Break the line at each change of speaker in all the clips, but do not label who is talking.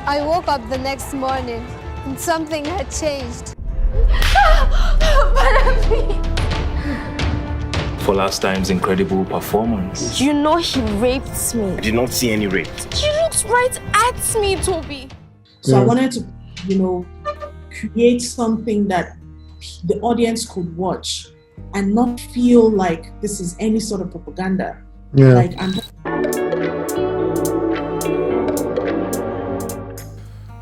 I woke up the next morning and something had changed.
For last time's incredible performance.
You know he raped me.
I did not see any rape.
He looked right at me, Toby.
So I wanted to, create something that the audience could watch and not feel like this is any sort of propaganda.
Yeah.
Like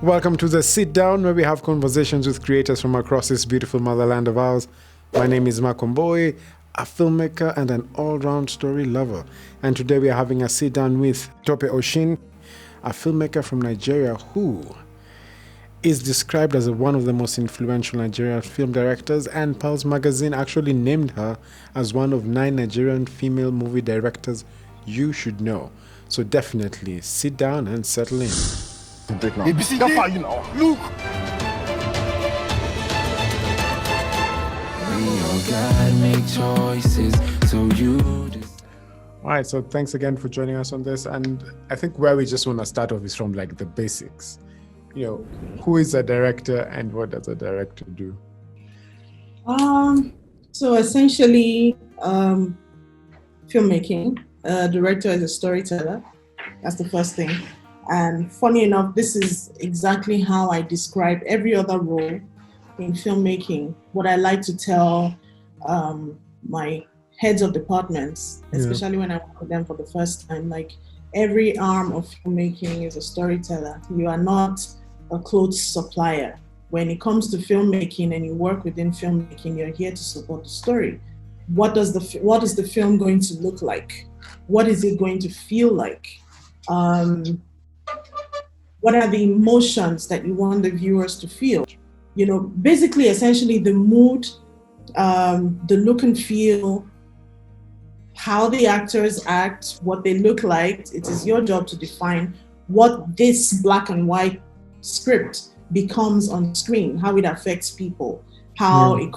Welcome to the Sit Down, where we have conversations with creators from across this beautiful motherland of ours. My name is Makomboy, a filmmaker and an all-round story lover. And today we are having a sit down with Tope Oshin, a filmmaker from Nigeria who is described as one of the most influential Nigerian film directors, and Pulse magazine actually named her as one of 9 Nigerian female movie directors you should know. So definitely sit down and settle in.
ABC, how far you now? Look!
All right, so thanks again for joining us on this. And I think where we just want to start off is from like the basics. Who is a director and what does a director do?
So essentially, filmmaking. A director is a storyteller. That's the first thing. And funny enough, this is exactly how I describe every other role in filmmaking. What I like to tell my heads of departments, especially when I work with them for the first time, like every arm of filmmaking is a storyteller. You are not a clothes supplier. When it comes to filmmaking and you work within filmmaking, you're here to support the story. What is the film going to look like? What is it going to feel like? What are the emotions that you want the viewers to feel? Basically, essentially the mood, the look and feel, how the actors act, what they look like. It is your job to define what this black and white script becomes on screen, how it affects people, how it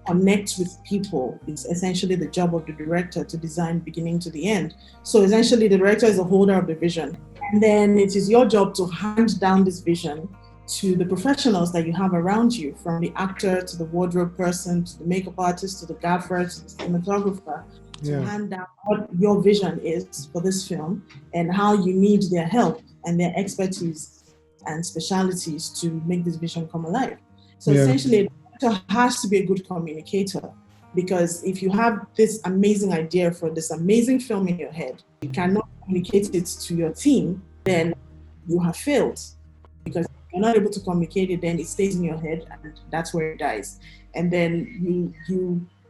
connects with people. It's essentially the job of the director to design beginning to the end. So essentially the director is the holder of the vision. And then it is your job to hand down this vision to the professionals that you have around you, from the actor to the wardrobe person, to the makeup artist, to the gaffer, to the cinematographer, to hand down what your vision is for this film and how you need their help and their expertise and specialities to make this vision come alive. So essentially, a director has to be a good communicator, because if you have this amazing idea for this amazing film in your head, you cannot communicate it to your team, then you have failed. Because if you're not able to communicate it, then it stays in your head and that's where it dies. And then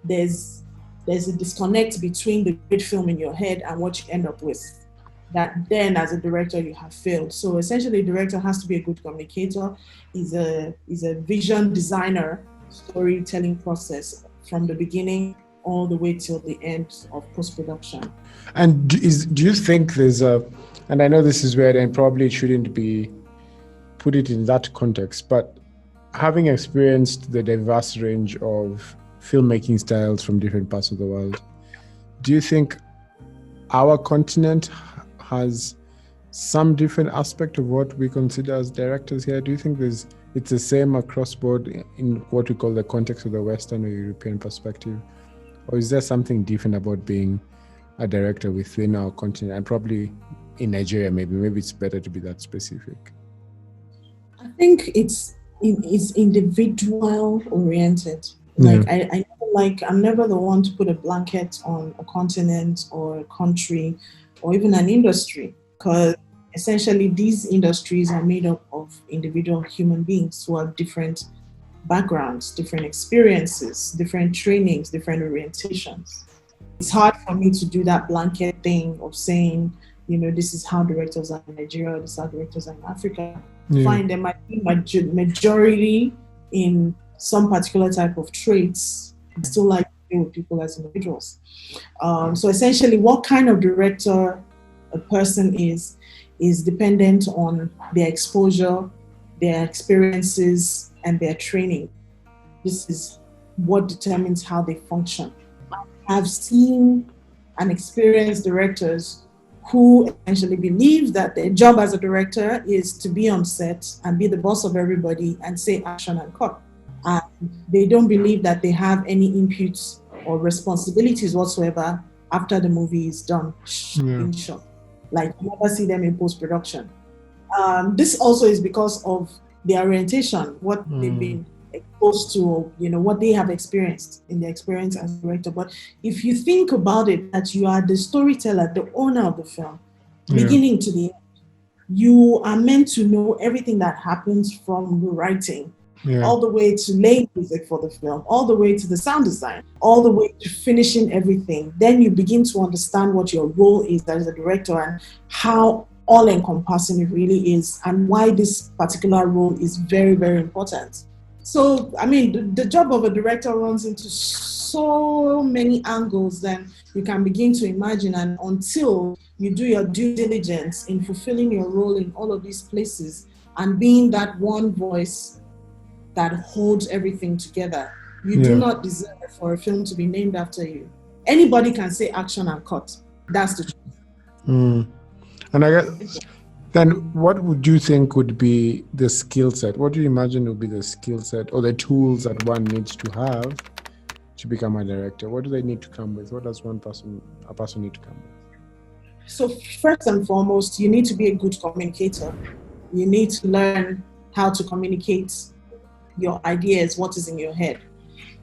there's a disconnect between the great film in your head and what you end up with. That then as a director you have failed. So essentially, the director has to be a good communicator. He's a vision designer, storytelling process from the beginning all the way till the end of post-production.
And do you think there's and I know this is weird and probably it shouldn't be put it in that context, but having experienced the diverse range of filmmaking styles from different parts of the world, do you think our continent has some different aspect of what we consider as directors here? Do you think it's the same across board in what we call the context of the Western or European perspective? Or is there something different about being a director within our continent, and probably in Nigeria, maybe it's better to be that specific?
I think it's individual oriented. I'm never the one to put a blanket on a continent or a country or even an industry, because essentially these industries are made up of individual human beings who have different backgrounds, different experiences, different trainings, different orientations. It's hard for me to do that blanket thing of saying, this is how directors are in Nigeria, this is how directors are in Africa. Fine, there might be majority in some particular type of traits. I still like to deal with people as individuals. So essentially, what kind of director a person is dependent on their exposure, their experiences, and their training. This is what determines how they function. I've seen and experienced directors who essentially believe that their job as a director is to be on set and be the boss of everybody and say action and cut. And they don't believe that they have any inputs or responsibilities whatsoever after the movie is done, being shot. Like, you never see them in post-production. This also is because of their orientation, what they've been exposed to, or, what they have experienced in their experience as a director. But if you think about it, that you are the storyteller, the owner of the film, beginning to the end, you are meant to know everything that happens from the writing, all the way to laying music for the film, all the way to the sound design, all the way to finishing everything. Then you begin to understand what your role is as a director and how all-encompassing it really is, and why this particular role is very, very important. So, I mean, the job of a director runs into so many angles that you can begin to imagine, and until you do your due diligence in fulfilling your role in all of these places and being that one voice that holds everything together, you do not deserve for a film to be named after you. Anybody can say action and cut. That's the truth.
And I guess, then what would you think would be the skill set? What do you imagine would be the skill set or the tools that one needs to have to become a director? What do they need to come with? What does a person need to come with?
So first and foremost, you need to be a good communicator. You need to learn how to communicate your ideas, what is in your head,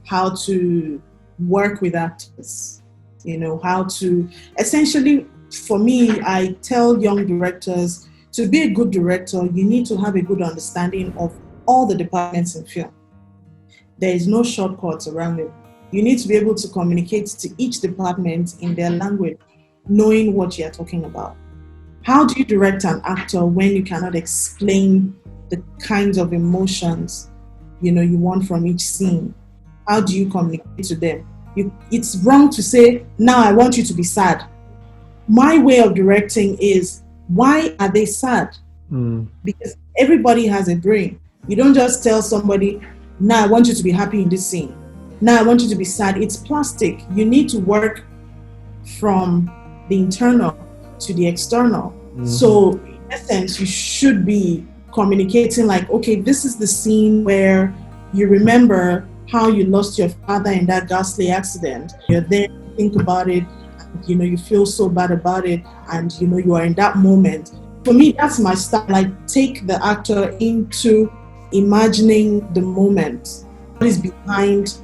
how to work with actors, how to essentially, for me, I tell young directors, to be a good director, you need to have a good understanding of all the departments in film. There is no shortcuts around it. You need to be able to communicate to each department in their language, knowing what you're talking about. How do you direct an actor when you cannot explain the kinds of emotions you want from each scene? How do you communicate to them? It's wrong to say, now I want you to be sad. My way of directing is, why are they sad? Because everybody has a brain. You don't just tell somebody, now I want you to be happy in this scene. Now I want you to be sad. It's plastic. You need to work from the internal to the external. So in essence, you should be communicating like, okay, this is the scene where you remember how you lost your father in that ghastly accident. You're there, you think about it, you feel so bad about it, and you are in that moment. For me, that's my style. I take the actor into imagining the moment, what is behind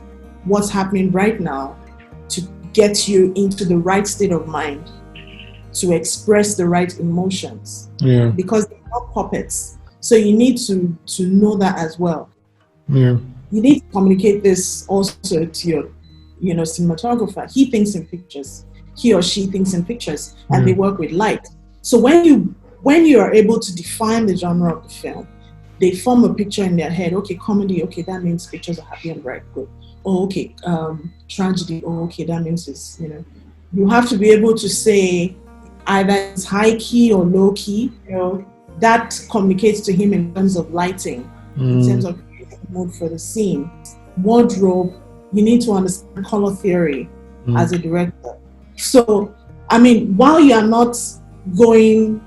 what's happening right now, to get you into the right state of mind, to express the right emotions. Because they're not puppets. So you need to know that as well. You need to communicate this also to your cinematographer. He thinks in pictures. He or she thinks in pictures, and they work with light. So when you are able to define the genre of the film, they form a picture in their head. Okay, comedy, okay, that means pictures are happy and bright, good. Oh, okay, tragedy, oh, okay, that means it's, you have to be able to say either it's high key or low key, that communicates to him in terms of lighting, in terms of creating mood for the scene. Wardrobe, you need to understand color theory as a director. So, I mean, while you are not going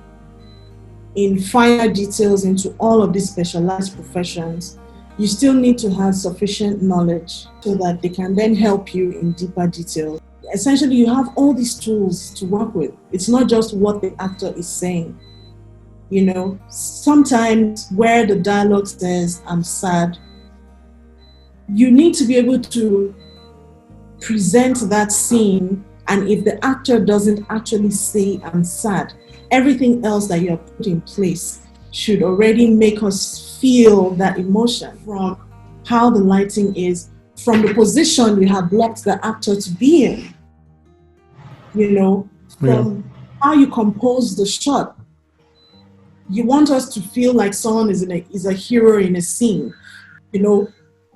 in finer details into all of these specialized professions, you still need to have sufficient knowledge so that they can then help you in deeper detail. Essentially, you have all these tools to work with. It's not just what the actor is saying. Sometimes where the dialogue says, I'm sad, you need to be able to present that scene, and if the actor doesn't actually say, I'm sad, everything else that you have put in place should already make us feel that emotion, from how the lighting is, from the position you have blocked the actor to be in, from how you compose the shot. You want us to feel like someone is a hero in a scene.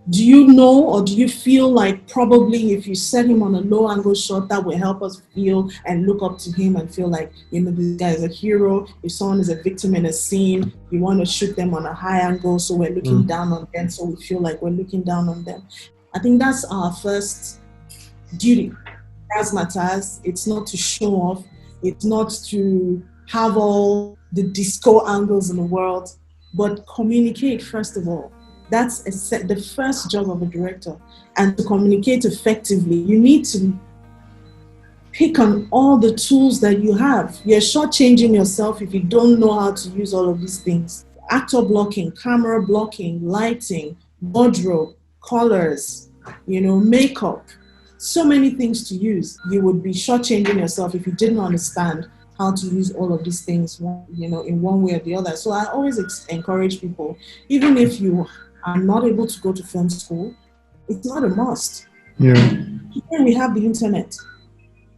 Do you know, or do you feel like probably if you set him on a low angle shot, that will help us feel and look up to him and feel like, this guy is a hero. If someone is a victim in a scene, you want to shoot them on a high angle, so we're looking down on them, so we feel like we're looking down on them. I think that's our first duty. Razzmatazz, it's not to show off, It's not to have all the disco angles in the world, but communicate first of all. That's the first job of a director. And to communicate effectively, you need to pick on all the tools that you have. You're shortchanging yourself if you don't know how to use all of these things. Actor blocking, camera blocking, lighting, wardrobe, colors, makeup. So many things to use. You would be shortchanging yourself if you didn't understand how to use all of these things, in one way or the other. So I always encourage people, even if you are not able to go to film school, it's not a must.
Yeah.
Here we have the internet.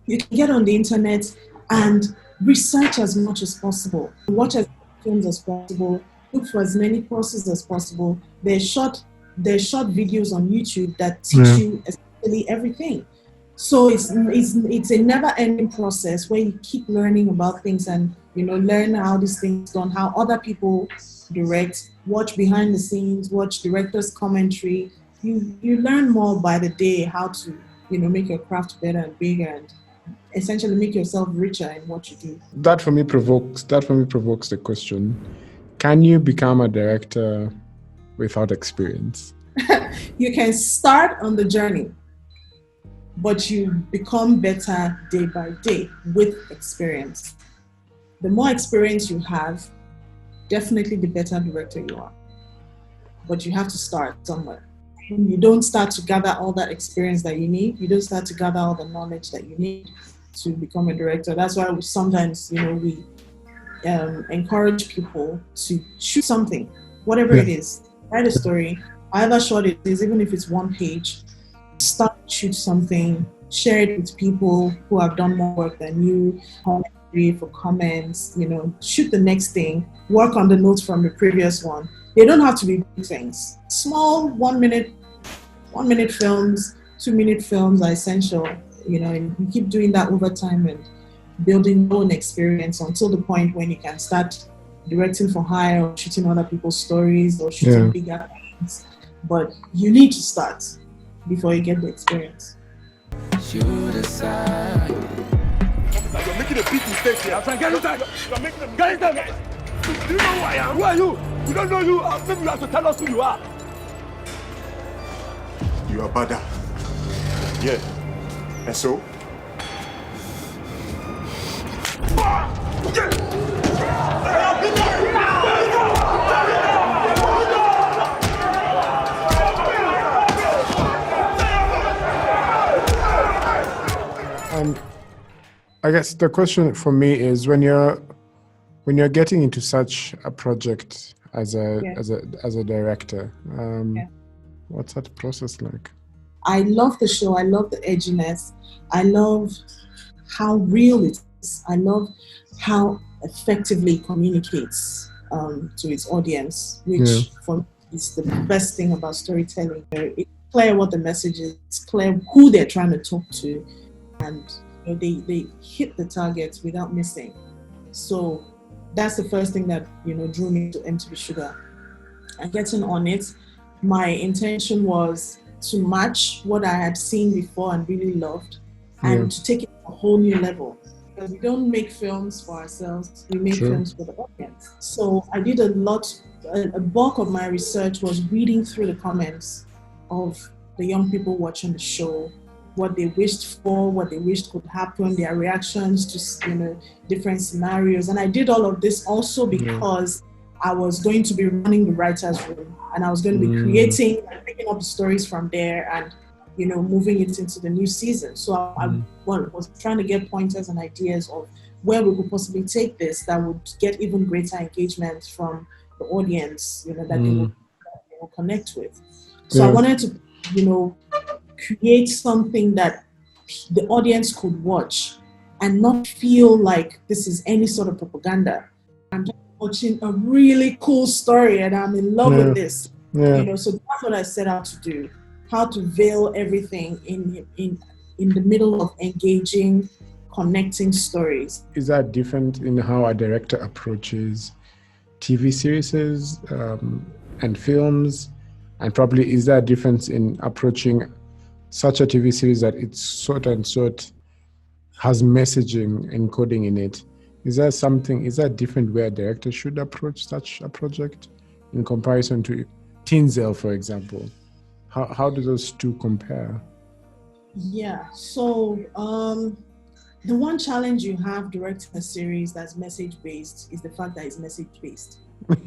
You can get on the internet and research as much as possible. Watch as many films as possible. Look for as many courses as possible. There's short videos on YouTube that teach you essentially everything. So it's a never-ending process where you keep learning about things and learn how these things done, how other people direct, watch behind the scenes, watch directors' commentary. You learn more by the day how to make your craft better and bigger and essentially make yourself richer in what you do.
That for me provokes the question: can you become a director without experience?
You can start on the journey, but you become better day by day with experience. The more experience you have, definitely the better director you are. But you have to start somewhere. You don't start to gather all that experience that you need. You don't start to gather all the knowledge that you need to become a director. That's why sometimes, we encourage people to shoot something, whatever it is. Write a story, however short it is, even if it's one page. Start, shoot something, share it with people who have done more work than you, commentary for comments, shoot the next thing, work on the notes from the previous one. They don't have to be big things. Small 1 minute films, 2 minute films are essential, and you keep doing that over time and building your own experience until the point when you can start directing for hire or shooting other people's stories or shooting bigger things. But you need to start before you get the experience.
You're making a big mistake here. I'm trying to get inside. You're making a mistake. Get inside. Do you know who I am? Who are you? We don't know you. Maybe you have to tell us who you are.
You are Bada. Yeah. And so?
I guess the question for me is when you're getting into such a project as a director, what's that process like?
I love the show. I love the edginess. I love how real it is. I love how effectively it communicates to its audience, which for me is the best thing about storytelling. It's clear what the message is. It's clear who they're trying to talk to, and they hit the targets without missing. So that's the first thing that drew me to MTV Sugar. And getting on it, my intention was to match what I had seen before and really loved, and to take it to a whole new level. Because we don't make films for ourselves, we make films for the audience. So I did a bulk of my research was reading through the comments of the young people watching the show, what they wished for, what they wished could happen, their reactions to different scenarios. And I did all of this also because I was going to be running the writer's room, and I was going to be creating and picking up the stories from there and moving it into the new season. So I was trying to get pointers and ideas of where we could possibly take this that would get even greater engagement from the audience, that they will connect with. So I wanted to, create something that the audience could watch and not feel like this is any sort of propaganda. I'm just watching a really cool story and I'm in love with this. So that's what I set out to do. How to veil everything in the middle of engaging, connecting stories.
Is that different in how a director approaches TV series and films? And probably is there a difference in approaching such a TV series that it's sort has messaging encoding in it. Is that a different way a director should approach such a project in comparison to Tinzel, for example? How do those two compare?
Yeah, so the one challenge you have directing a series that's message-based is the fact that it's message-based. That's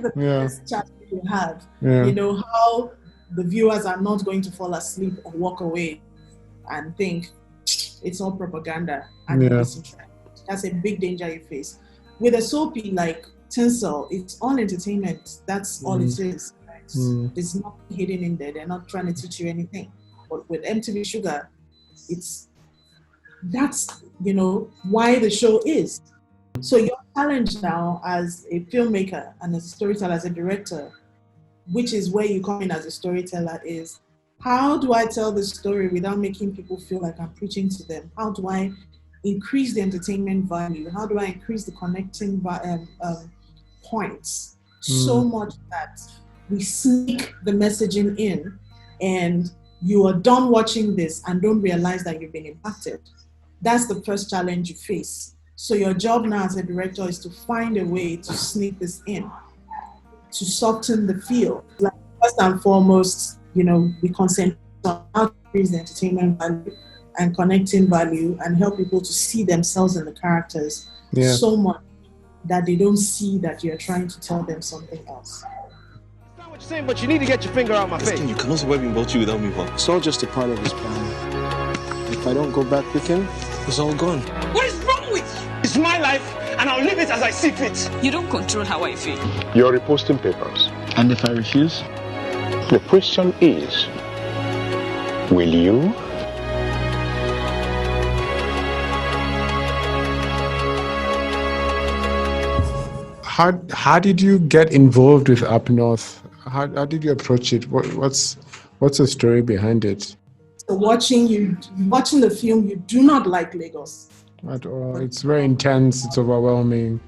the biggest challenge you have.
Yeah.
You know, how the viewers are not going to fall asleep or walk away and think it's all propaganda and that's a big danger you face. With a soapy like Tinsel, it's all entertainment. That's all it is. There's nothing hidden in there. They're not trying to teach you anything. But with MTV Sugar, that's why the show is. So your challenge now as a filmmaker and as a storyteller, as a director, which is where you come in as a storyteller, is how do I tell the story without making people feel like I'm preaching to them? How do I increase the entertainment value? How do I increase the connecting points so much that we sneak the messaging in and you are done watching this and don't realize that you've been impacted? That's the first challenge you face. So your job now as a director is to find a way to sneak this in, to soften the feel. Like, first and foremost, we concentrate on how to increase the entertainment value and connecting value and help people to see themselves in the characters so much that they don't see that you're trying to tell them something else.
That's not what you're saying, but you need to get your finger out my face.
You cannot survive in Bauchi without me, Bob.
It's all just a part of his plan. If I don't go back with him, it's all gone.
What is wrong with you? It's my life, and I'll live it as I see fit.
You don't control how I feel.
You're reposting papers.
And if I refuse?
The question is, will you?
How did you get involved with Up North? How did you approach it? What's the story behind it?
So watching the film, you do not like Lagos
at all. It's very intense. It's overwhelming.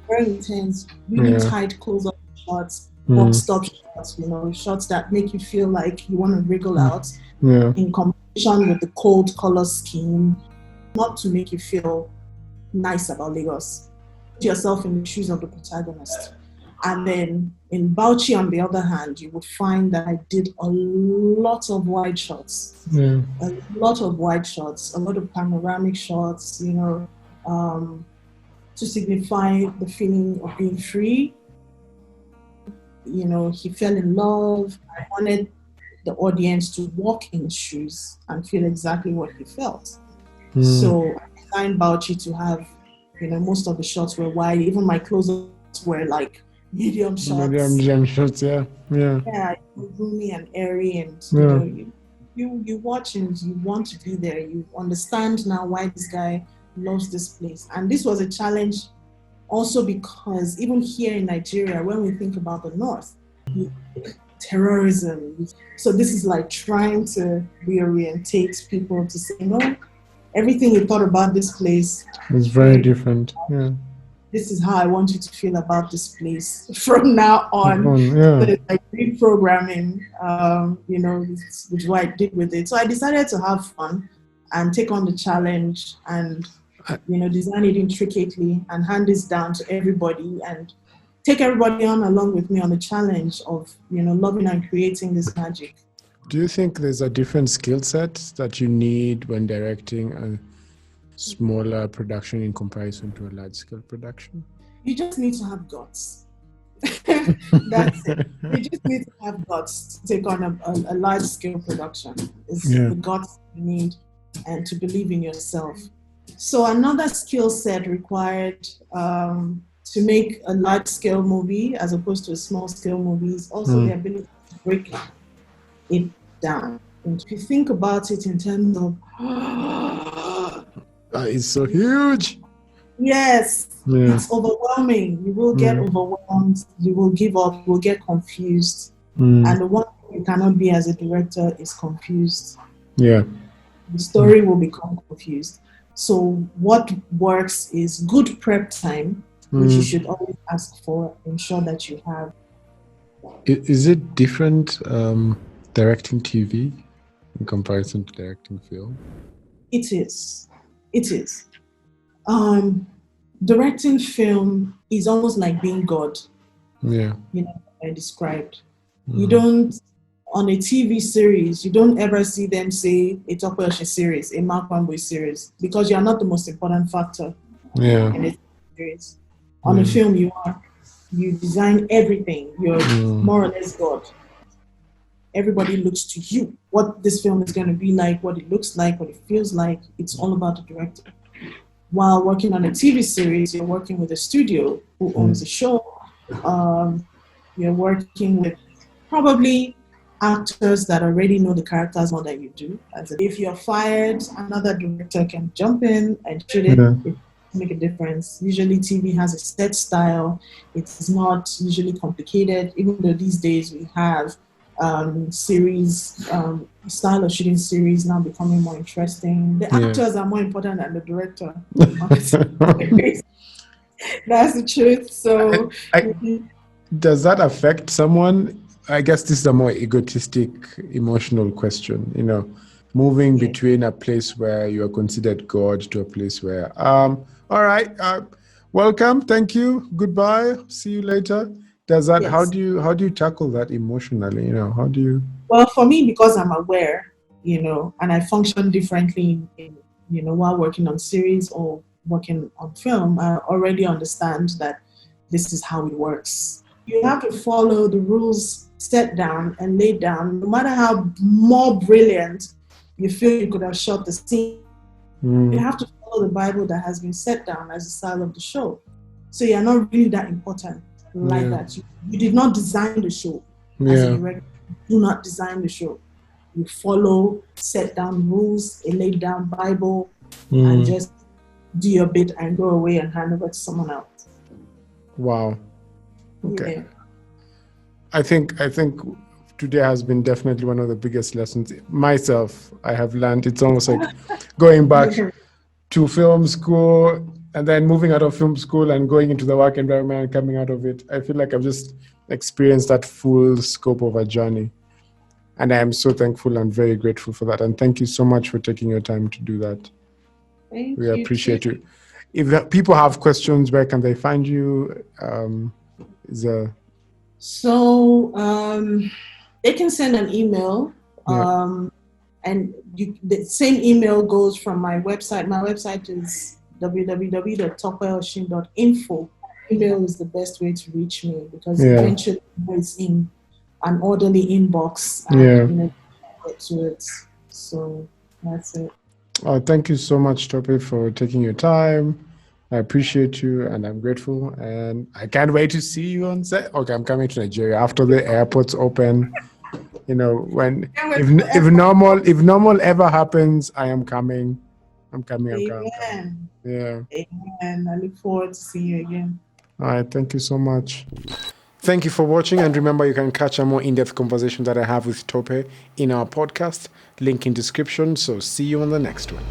Very intense. Really tight close-up shots, box-stop shots. Shots that make you feel like you want to wriggle out.
Yeah.
In combination with the cold color scheme, not to make you feel nice about Lagos. Put yourself in the shoes of the protagonist. And then in Bauchi, on the other hand, you would find that I did a lot of wide shots.
Yeah.
A lot of wide shots, a lot of panoramic shots, to signify the feeling of being free. He fell in love. I wanted the audience to walk in his shoes and feel exactly what he felt. So I designed Bauchi to have, most of the shots were wide. Even my close-ups were like medium shots.
Medium shots, yeah.
Yeah, roomy and airy, and you watch and you want to be there. You understand now why this guy loves this place. And this was a challenge also because even here in Nigeria, when we think about the North, terrorism. So this is like trying to reorientate people to say, everything you thought about this place
is very different. Yeah.
This is how I want you to feel about this place from now on.
Yeah.
So like reprogramming, which is what I did with it. So I decided to have fun and take on the challenge and, design it intricately and hand this down to everybody and take everybody on along with me on the challenge of, loving and creating this magic.
Do you think there's a different skill set that you need when directing a smaller production in comparison to a large-scale production?
You just need to have guts. That's it. You just need to have guts to take on a large-scale production. It's the guts you need and to believe in yourself. So another skill set required to make a large-scale movie as opposed to a small-scale movie is also the ability to break it down. And if you think about it in terms of
that is so huge.
Yes, it's overwhelming. You will get overwhelmed. You will give up. You will get confused. And the one thing you cannot be as a director is confused.
Yeah,
the story will become confused. So what works is good prep time, which you should always ask for. Ensure that you have.
Is it different directing TV in comparison to directing film?
It is. It is. Directing film is almost like being God.
Yeah.
You know, I described. You don't, on a TV series, you don't ever see them say a Tope Oshin series, a Mark Wambury series, because you are not the most important factor in a series. On a film, you are. You design everything. You're more or less God. Everybody looks to you. What this film is going to be like, what it looks like, what it feels like, it's all about the director. While working on a TV series, you're working with a studio who owns the show. You're working with probably actors that already know the characters more than you do. If you're fired, another director can jump in and shoot it. It make a difference. Usually TV has a set style. It's not usually complicated, even though these days we have series, style of shooting series now becoming more interesting. The actors are more important than the director. That's the truth. So
does that affect someone? I guess this is a more egotistic, emotional question, you know, moving between a place where you are considered God to a place where, all right, welcome, thank you, goodbye, see you later. Does that, how do you tackle that emotionally, you know, how do you?
Well, for me, because I'm aware, you know, and I function differently in, you know, while working on series or working on film, I already understand that this is how it works. You have to follow the rules set down and laid down, no matter how more brilliant you feel you could have shot the scene. You have to follow the Bible that has been set down as the style of the show. So you're not really that important like that. You did not design the show as a director. You do not design the show. You follow set down rules, a laid down Bible, and just do your bit and go away and hand over to someone else.
Wow. Okay. I think today has been definitely one of the biggest lessons myself I have learned. It's almost like going back to film school and then moving out of film school and going into the work environment and coming out of it. I feel like I've just experienced that full scope of a journey. And I am so thankful and very grateful for that. And thank you so much for taking your time to do that.
Thank
we
you.
Appreciate you. If people have questions, where can they find you?
So they can send an email, and the same email goes from my website. My website is www.topeoshin.info. Email is the best way to reach me because eventually it's in an orderly inbox and you know, get to it. So that's it.
Thank you so much, Tope, for taking your time. I appreciate you and I'm grateful, and I can't wait to see you on set. Okay, I'm coming to Nigeria after the airports open. You know, if normal ever happens, I am coming. I'm coming.
Amen.
Yeah.
Amen. I look forward to seeing you again.
All right, thank you so much. Thank you for watching, and remember you can catch a more in-depth conversation that I have with Tope in our podcast, link in description. So see you on the next one.